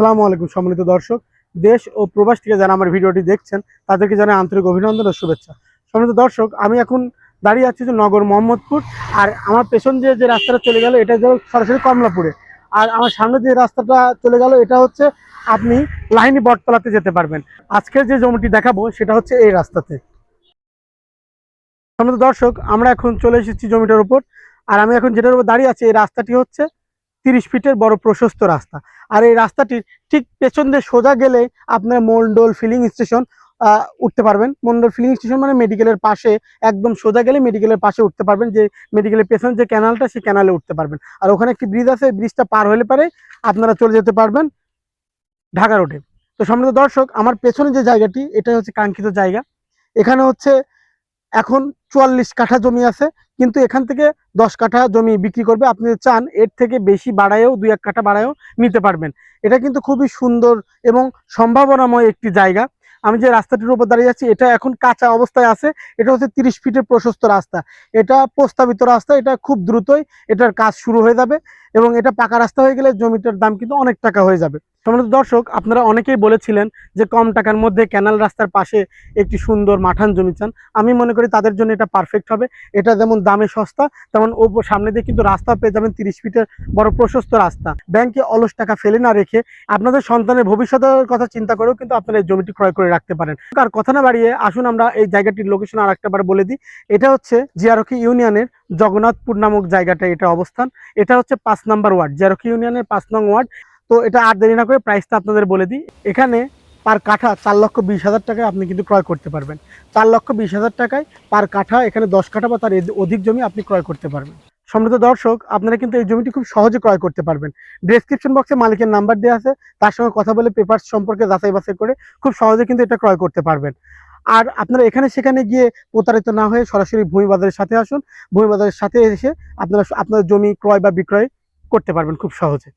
আসসালামু আলাইকুম সম্মানিত দর্শক, দেশ ও প্রবাস থেকে যারা আমার ভিডিওটি দেখছেন তাদেরকে জানাই আন্তরিক অভিনন্দন ও শুভেচ্ছা। সম্মানিত দর্শক, আমি এখন দাঁড়িয়ে আছি যে নগর মোহাম্মদপুর। আর আমার পেছন দিয়ে যে রাস্তাটা চলে গেল এটা গেল সরাসরি কমলাপুরে। আর আমার সামনে যে রাস্তাটা চলে গেল এটা হচ্ছে আপনি লাহিনী বটতলাতে যেতে পারবেন। আজকের যে জমিটি দেখাবো সেটা হচ্ছে এই রাস্তাতে। সম্মানিত দর্শক, আমরা এখন চলে এসেছি জমিটার উপর। আর আমি এখন যেটার উপর দাঁড়িয়ে আছি এই রাস্তাটি হচ্ছে 30 ফিটের বড় প্রশস্ত রাস্তা। আর এই রাস্তাটির ঠিক পেছন দিয়ে সোজা গেলে আপনার মন্ডল ফিলিং স্টেশন উঠতে পারবেন। মন্ডল ফিলিং স্টেশন মানে মেডিকেলের পাশে, একদম সোজা গেলে মেডিকেলের পাশে উঠতে পারবেন। যে মেডিকেলের পেছনে যে ক্যানালটা, সেই ক্যানালে উঠতে পারবেন। আর ওখানে একটি ব্রিজ আছে, ব্রিজটা পার হলে পারে আপনারা চলে যেতে পারবেন ঢাকা রোডে। তো সম্মানিত দর্শক, আমার পেছনে যে জায়গাটি এটা হচ্ছে কাঙ্ক্ষিত জায়গা। এখানে হচ্ছে এখন 44 কাঠা জমি আছে, কিন্তু এখান থেকে 10 কাঠা জমি বিক্রি করবে। আপনি চান এর থেকে বেশি বাড়ায়ও, 2-1 কাঠা বাড়ায়ও নিতে পারবেন। এটা কিন্তু খুবই সুন্দর এবং সম্ভাবনাময় একটি জায়গা। আমি যে রাস্তাটির উপর দাঁড়িয়ে যাচ্ছি এটা এখন কাঁচা অবস্থায় আছে। এটা হচ্ছে 30 ফিটের প্রশস্ত রাস্তা। এটা প্রস্তাবিত রাস্তা, এটা খুব দ্রুতই এটার কাজ শুরু হয়ে যাবে এবং এটা পাকা রাস্তা হয়ে গেলে জমিটার দাম কিন্তু অনেক টাকা হয়ে যাবে। সম্মানিত দর্শক, আপনারা অনেকেই বলেছিলেন যে কম টাকার মধ্যে ক্যানাল রাস্তার পাশে একটি সুন্দর মাঠান জমি চান। আমি মনে করি তাদের জন্য এটা পারফেক্ট হবে। এটা যেমন দামে সস্তা, তেমন সামনে দিয়ে কিন্তু রাস্তা পেয়ে যাবেন 30 ফিটের বড় প্রশস্ত রাস্তা। ব্যাংকে অলস টাকা ফেলে না রেখে আপনাদের সন্তানের ভবিষ্যতের কথা চিন্তা করেও কিন্তু আপনারা এই জমিটি ক্রয় করে রাখতে পারেন। আর কথা না বাড়িয়ে আসুন আমরা এই জায়গাটির লোকেশন আর একটাবার বলে দিই। এটা হচ্ছে জিয়ারকি ইউনিয়নের জগন্নাথপুর নামক জায়গাটা এটা অবস্থান। এটা হচ্ছে 5 নম্বর ওয়ার্ড, জিয়ারকি ইউনিয়নের 5 নং ওয়ার্ড। তো এটা আর দেরি না করে প্রাইসটা আপনাদের বলে দিই। এখানে পার কাঠা 4,20,000 টাকায় আপনি কিন্তু ক্রয় করতে পারবেন। 4,20,000 টাকায় পার কাঠা এখানে 10 কাঠা বা তার অধিক জমি আপনি ক্রয় করতে পারবেন। সম্মানিত দর্শক, আপনারা কিন্তু এই জমিটি খুব সহজে ক্রয় করতে পারবেন। ডেসক্রিপশন বক্সে মালিকের নাম্বার দেওয়া আছে, তার সঙ্গে কথা বলে পেপারস সম্পর্কে যাচাই বাছাই করে খুব সহজে কিন্তু এটা ক্রয় করতে পারবেন। আর আপনারা এখানে সেখানে গিয়ে প্রতারিত না হয়ে সরাসরি ভূমি বাজারের সাথে আসুন। ভূমি বাজারের সাথে এসে আপনারা আপনার জমি ক্রয় বা বিক্রয় করতে পারবেন খুব সহজে।